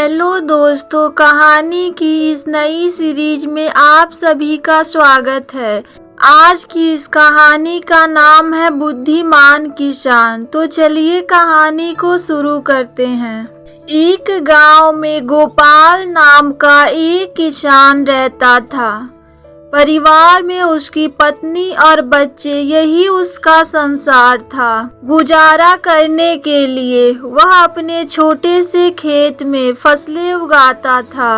Hello दोस्तों, कहानी की इस नई सीरीज में आप सभी का स्वागत है। आज की इस कहानी का नाम है बुद्धिमान किसान। तो चलिए कहानी को शुरू करते हैं। एक गांव में गोपाल नाम का एक किसान रहता था। परिवार में उसकी पत्नी और बच्चे, यही उसका संसार था। गुजारा करने के लिए वह अपने छोटे से खेत में फसलें उगाता था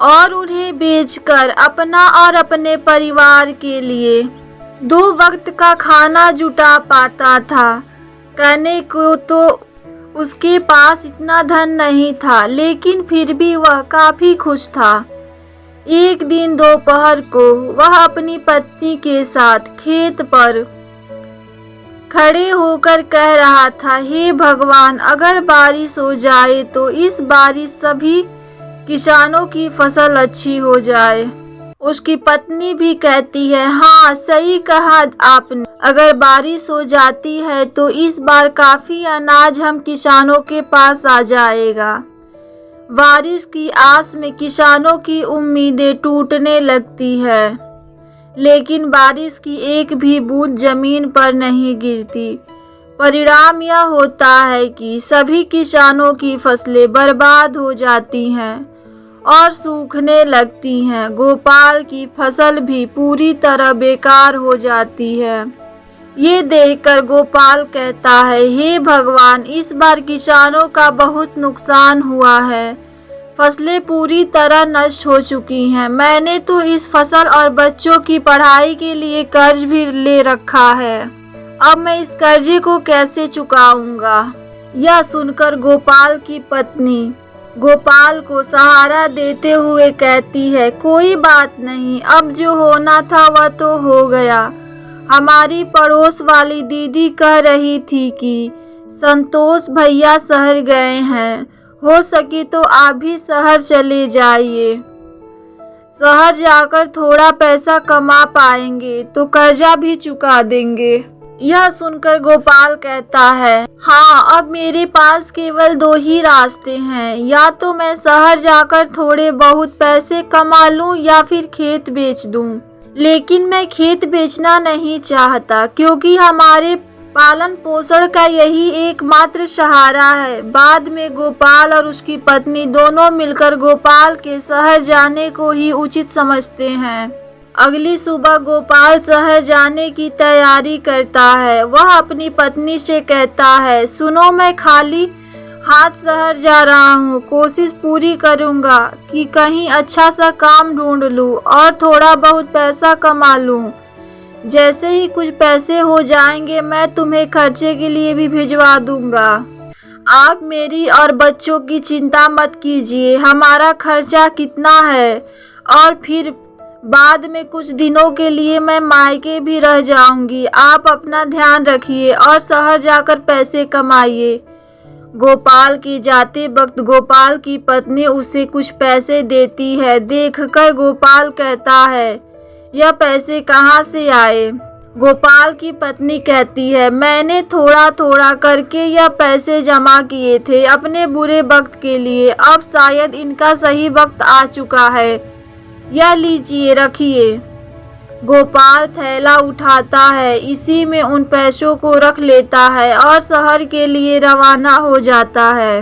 और उन्हें बेचकर अपना और अपने परिवार के लिए 2 वक्त का खाना जुटा पाता था। कहने को तो उसके पास इतना धन नहीं था, लेकिन फिर भी वह काफी खुश था। एक दिन दोपहर को वह अपनी पत्नी के साथ खेत पर खड़े होकर कह रहा था, हे भगवान, अगर बारिश हो जाए तो इस बारिश सभी किसानों की फसल अच्छी हो जाए। उसकी पत्नी भी कहती है, हाँ सही कहा आपने, अगर बारिश हो जाती है तो इस बार काफी अनाज हम किसानों के पास आ जाएगा। बारिश की आस में किसानों की उम्मीदें टूटने लगती है, लेकिन बारिश की एक भी बूंद जमीन पर नहीं गिरती। परिणाम यह होता है कि सभी किसानों की फसलें बर्बाद हो जाती हैं और सूखने लगती हैं। गोपाल की फसल भी पूरी तरह बेकार हो जाती है। ये देखकर गोपाल कहता है, हे भगवान, इस बार किसानों का बहुत नुकसान हुआ है। फसलें पूरी तरह नष्ट हो चुकी हैं। मैंने तो इस फसल और बच्चों की पढ़ाई के लिए कर्ज भी ले रखा है। अब मैं इस कर्जे को कैसे चुकाऊंगा? यह सुनकर गोपाल की पत्नी गोपाल को सहारा देते हुए कहती है, कोई बात नहीं, अब जो होना था वह तो हो गया। हमारी पड़ोस वाली दीदी कह रही थी कि संतोष भैया शहर गए हैं, हो सके तो आप भी शहर चले जाइए। शहर जाकर थोड़ा पैसा कमा पाएंगे तो कर्जा भी चुका देंगे। यह सुनकर गोपाल कहता है, हाँ, अब मेरे पास केवल 2 ही रास्ते हैं, या तो मैं शहर जाकर थोड़े बहुत पैसे कमा लूं या फिर खेत बेच दूं। लेकिन मैं खेत बेचना नहीं चाहता, क्योंकि हमारे पालन पोषण का यही एकमात्र सहारा है। बाद में गोपाल और उसकी पत्नी दोनों मिलकर गोपाल के शहर जाने को ही उचित समझते हैं। अगली सुबह गोपाल शहर जाने की तैयारी करता है। वह अपनी पत्नी से कहता है, सुनो, मैं खाली हाथ शहर जा रहा हूँ। कोशिश पूरी करूँगा कि कहीं अच्छा सा काम ढूंढ लूँ और थोड़ा बहुत पैसा कमा लूँ। जैसे ही कुछ पैसे हो जाएंगे मैं तुम्हें खर्चे के लिए भी भिजवा दूंगा। आप मेरी और बच्चों की चिंता मत कीजिए। हमारा खर्चा कितना है, और फिर बाद में कुछ दिनों के लिए मैं मायके भी रह जाऊंगी। आप अपना ध्यान रखिए और शहर जाकर पैसे कमाइए। गोपाल के जाते वक्त गोपाल की पत्नी उसे कुछ पैसे देती है। देखकर गोपाल कहता है, यह पैसे कहाँ से आए? गोपाल की पत्नी कहती है, मैंने थोड़ा थोड़ा करके यह पैसे जमा किए थे अपने बुरे वक्त के लिए। अब शायद इनका सही वक्त आ चुका है। यह लीजिए, रखिए। गोपाल थैला उठाता है, इसी में उन पैसों को रख लेता है और शहर के लिए रवाना हो जाता है।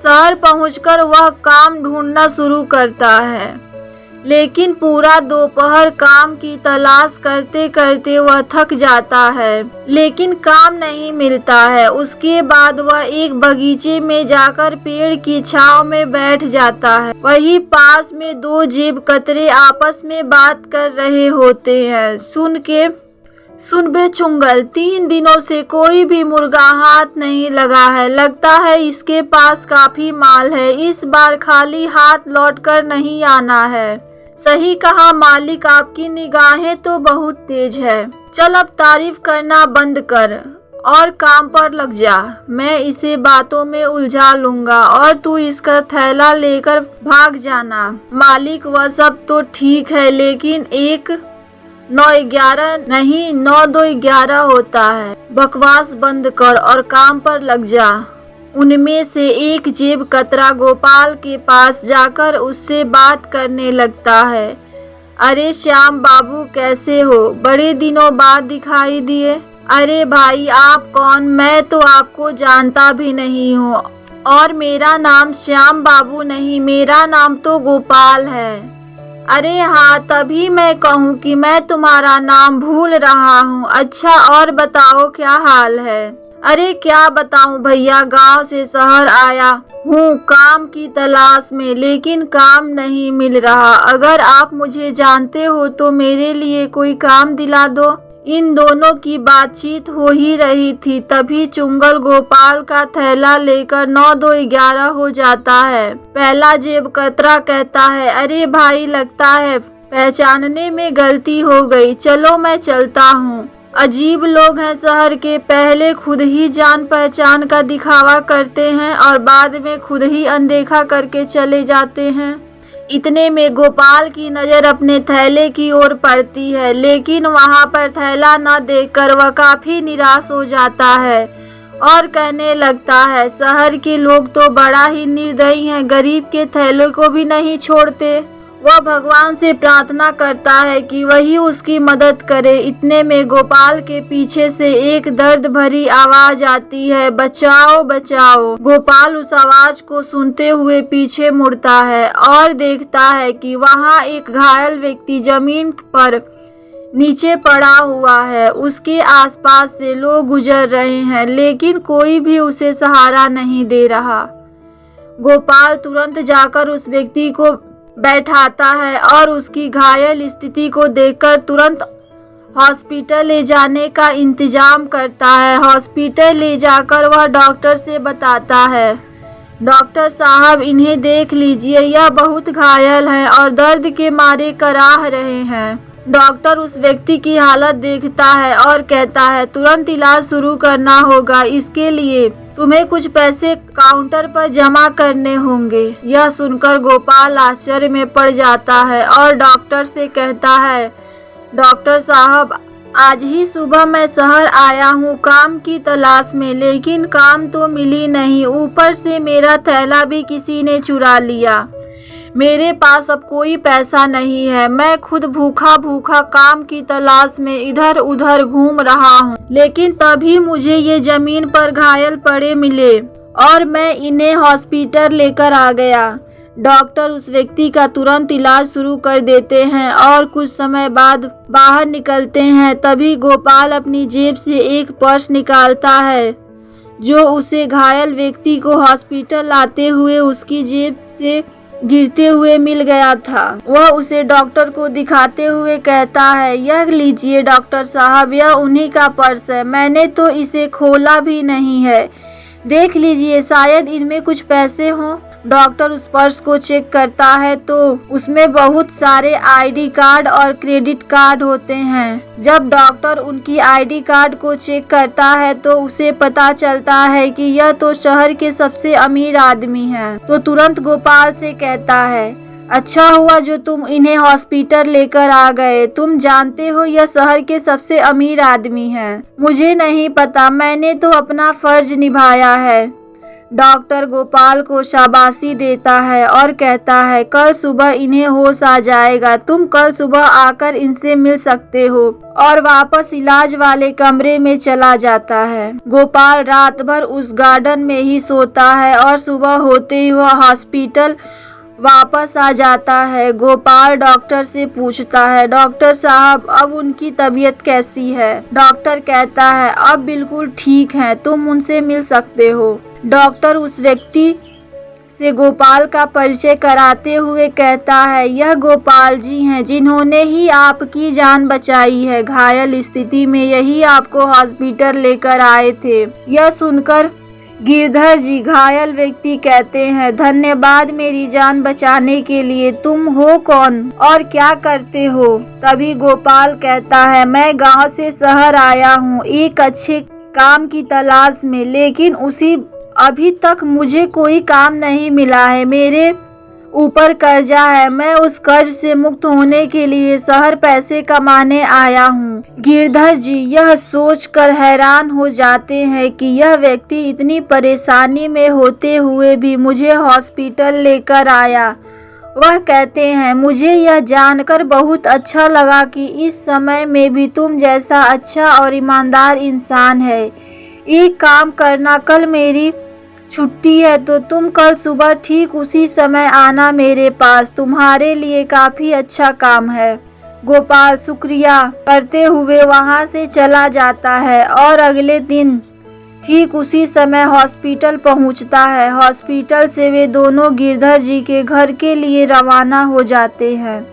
शहर पहुंचकर वह काम ढूंढना शुरू करता है, लेकिन पूरा दोपहर काम की तलाश करते करते वह थक जाता है, लेकिन काम नहीं मिलता है। उसके बाद वह एक बगीचे में जाकर पेड़ की छांव में बैठ जाता है। वहीं पास में 2 जेब कतरे आपस में बात कर रहे होते हैं। सुन बे चुंगल, 3 दिनों से कोई भी मुर्गा हाथ नहीं लगा है। लगता है इसके पास काफी माल है। इस बार खाली हाथ लौट कर नहीं आना है। सही कहा मालिक, आपकी निगाहें तो बहुत तेज है। चल अब तारीफ करना बंद कर और काम पर लग जा। मैं इसे बातों में उलझा लूंगा और तू इसका थैला लेकर भाग जाना। मालिक, वह सब तो ठीक है, लेकिन 1 9 11 नहीं, 9 2 11 होता है। बकवास बंद कर और काम पर लग जा। उनमें से एक जेब कतरा गोपाल के पास जाकर उससे बात करने लगता है। अरे श्याम बाबू, कैसे हो? बड़े दिनों बाद दिखाई दिए। अरे भाई, आप कौन? मैं तो आपको जानता भी नहीं हूँ, और मेरा नाम श्याम बाबू नहीं, मेरा नाम तो गोपाल है। अरे हाँ, तभी मैं कहूँ कि मैं तुम्हारा नाम भूल रहा हूँ। अच्छा, और बताओ क्या हाल है? अरे क्या बताऊं भैया, गांव से शहर आया हूँ काम की तलाश में, लेकिन काम नहीं मिल रहा। अगर आप मुझे जानते हो तो मेरे लिए कोई काम दिला दो। इन दोनों की बातचीत हो ही रही थी, तभी चुंगल गोपाल का थैला लेकर 9-2-11 हो जाता है। पहला जेब कतरा कहता है, अरे भाई, लगता है पहचानने में गलती हो गई, चलो मैं चलता हूँ। अजीब लोग हैं शहर के, पहले खुद ही जान पहचान का दिखावा करते हैं और बाद में खुद ही अनदेखा करके चले जाते हैं। इतने में गोपाल की नज़र अपने थैले की ओर पड़ती है, लेकिन वहां पर थैला न देखकर वह काफी निराश हो जाता है और कहने लगता है, शहर के लोग तो बड़ा ही निर्दयी हैं, गरीब के थैलों को भी नहीं छोड़ते। वह भगवान से प्रार्थना करता है कि वही उसकी मदद करे। इतने में गोपाल के पीछे से एक दर्द भरी आवाज आती है, बचाओ बचाओ। गोपाल उस आवाज को सुनते हुए पीछे मुड़ता है और देखता है कि वहां एक घायल व्यक्ति जमीन पर नीचे पड़ा हुआ है। उसके आसपास से लोग गुजर रहे हैं, लेकिन कोई भी उसे सहारा नहीं दे रहा। गोपाल तुरंत जाकर उस व्यक्ति को बैठाता है और उसकी घायल स्थिति को देखकर तुरंत हॉस्पिटल ले जाने का इंतजाम करता है। हॉस्पिटल ले जाकर वह डॉक्टर से बताता है, डॉक्टर साहब, इन्हें देख लीजिए, यह बहुत घायल हैं और दर्द के मारे कराह रहे हैं। डॉक्टर उस व्यक्ति की हालत देखता है और कहता है, तुरंत इलाज शुरू करना होगा, इसके लिए तुम्हें कुछ पैसे काउंटर पर जमा करने होंगे। यह सुनकर गोपाल आश्चर्य में पड़ जाता है और डॉक्टर से कहता है, डॉक्टर साहब, आज ही सुबह मैं शहर आया हूँ काम की तलाश में, लेकिन काम तो मिली नहीं, ऊपर से मेरा थैला भी किसी ने चुरा लिया। मेरे पास अब कोई पैसा नहीं है, मैं खुद भूखा भूखा काम की तलाश में इधर उधर घूम रहा हूँ, लेकिन तभी मुझे ये जमीन पर घायल पड़े मिले और मैं इन्हें हॉस्पिटल लेकर आ गया। डॉक्टर उस व्यक्ति का तुरंत इलाज शुरू कर देते हैं और कुछ समय बाद बाहर निकलते हैं। तभी गोपाल अपनी जेब से एक पर्स निकालता है जो उसे घायल व्यक्ति को हॉस्पिटल लाते हुए उसकी जेब से गिरते हुए मिल गया था। वह उसे डॉक्टर को दिखाते हुए कहता है, यह लीजिए डॉक्टर साहब, यह उन्हीं का पर्स है, मैंने तो इसे खोला भी नहीं है, देख लीजिए, शायद इनमें कुछ पैसे हों। डॉक्टर उस पर्स को चेक करता है तो उसमें बहुत सारे आईडी कार्ड और क्रेडिट कार्ड होते हैं। जब डॉक्टर उनकी आईडी कार्ड को चेक करता है तो उसे पता चलता है कि यह तो शहर के सबसे अमीर आदमी हैं। तो तुरंत गोपाल से कहता है, अच्छा हुआ जो तुम इन्हें हॉस्पिटल लेकर आ गए, तुम जानते हो यह शहर के सबसे अमीर आदमी हैं। मुझे नहीं पता, मैंने तो अपना फर्ज निभाया है। डॉक्टर गोपाल को शाबाशी देता है और कहता है, कल सुबह इन्हें होश आ जाएगा, तुम कल सुबह आकर इनसे मिल सकते हो, और वापस इलाज वाले कमरे में चला जाता है। गोपाल रात भर उस गार्डन में ही सोता है और सुबह होते ही वह हॉस्पिटल वापस आ जाता है। गोपाल डॉक्टर से पूछता है, डॉक्टर साहब, अब उनकी तबीयत कैसी है? डॉक्टर कहता है, अब बिल्कुल ठीक है, तुम उनसे मिल सकते हो। डॉक्टर उस व्यक्ति से गोपाल का परिचय कराते हुए कहता है, यह गोपाल जी हैं जिन्होंने ही आपकी जान बचाई है, घायल स्थिति में यही आपको हॉस्पिटल लेकर आए थे। यह सुनकर गिरधर जी, घायल व्यक्ति, कहते हैं, धन्यवाद मेरी जान बचाने के लिए। तुम हो कौन और क्या करते हो? तभी गोपाल कहता है, मैं गांव से शहर आया हूँ एक अच्छे काम की तलाश में, लेकिन अभी तक मुझे कोई काम नहीं मिला है। मेरे ऊपर कर्जा है। मैं उस कर्ज से मुक्त होने के लिए शहर पैसे कमाने आया हूँ। गिरधर जी यह सोचकर हैरान हो जाते हैं कि यह व्यक्ति इतनी परेशानी में होते हुए भी मुझे हॉस्पिटल लेकर आया। वह कहते हैं, मुझे यह जानकर बहुत अच्छा लगा कि इस समय में भी तुम जैसा अच्छा और ईमानदार इंसान है। एक काम करना, कल मेरी छुट्टी है तो तुम कल सुबह ठीक उसी समय आना मेरे पास, तुम्हारे लिए काफ़ी अच्छा काम है। गोपाल शुक्रिया करते हुए वहाँ से चला जाता है और अगले दिन ठीक उसी समय हॉस्पिटल पहुँचता है। हॉस्पिटल से वे दोनों गिरधर जी के घर के लिए रवाना हो जाते हैं।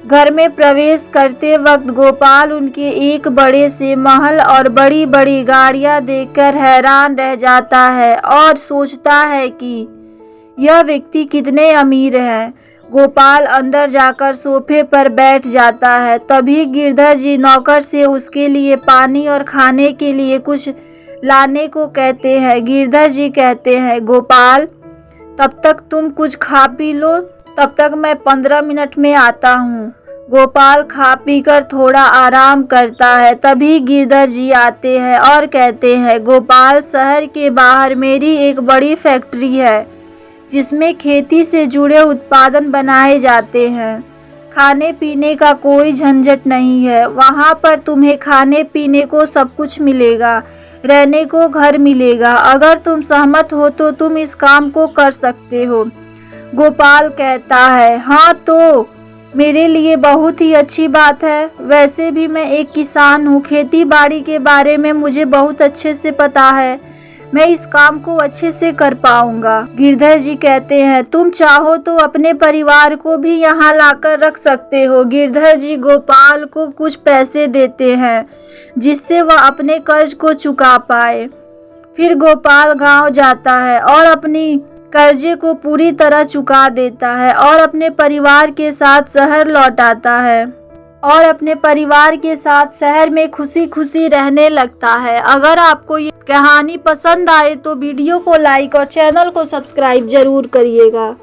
घर में प्रवेश करते वक्त गोपाल उनके एक बड़े से महल और बड़ी बड़ी गाड़ियां देखकर हैरान रह जाता है और सोचता है कि यह व्यक्ति कितने अमीर हैं। गोपाल अंदर जाकर सोफे पर बैठ जाता है। तभी गिरधर जी नौकर से उसके लिए पानी और खाने के लिए कुछ लाने को कहते हैं। गिरधर जी कहते हैं, गोपाल तब तक तुम कुछ खा पी लो, तब तक मैं 15 मिनट में आता हूँ। गोपाल खा पीकर थोड़ा आराम करता है। तभी गिरधर जी आते हैं और कहते हैं, गोपाल शहर के बाहर मेरी एक बड़ी फैक्ट्री है जिसमें खेती से जुड़े उत्पादन बनाए जाते हैं। खाने पीने का कोई झंझट नहीं है। वहाँ पर तुम्हें खाने पीने को सब कुछ मिलेगा, रहने को घर मिलेगा। अगर तुम सहमत हो तो तुम इस काम को कर सकते हो। गोपाल कहता है, हाँ तो मेरे लिए बहुत ही अच्छी बात है। वैसे भी मैं एक किसान हूँ, खेती बाड़ी के बारे में मुझे बहुत अच्छे से पता है। मैं इस काम को अच्छे से कर पाऊंगा। गिरधर जी कहते हैं, तुम चाहो तो अपने परिवार को भी यहाँ लाकर रख सकते हो। गिरधर जी गोपाल को कुछ पैसे देते हैं जिससे वह अपने कर्ज को चुका पाए। फिर गोपाल गांव जाता है और अपनी कर्जे को पूरी तरह चुका देता है और अपने परिवार के साथ शहर लौट आता है और अपने परिवार के साथ शहर में खुशी खुशी रहने लगता है। अगर आपको ये कहानी पसंद आए तो वीडियो को लाइक और चैनल को सब्सक्राइब जरूर करिएगा।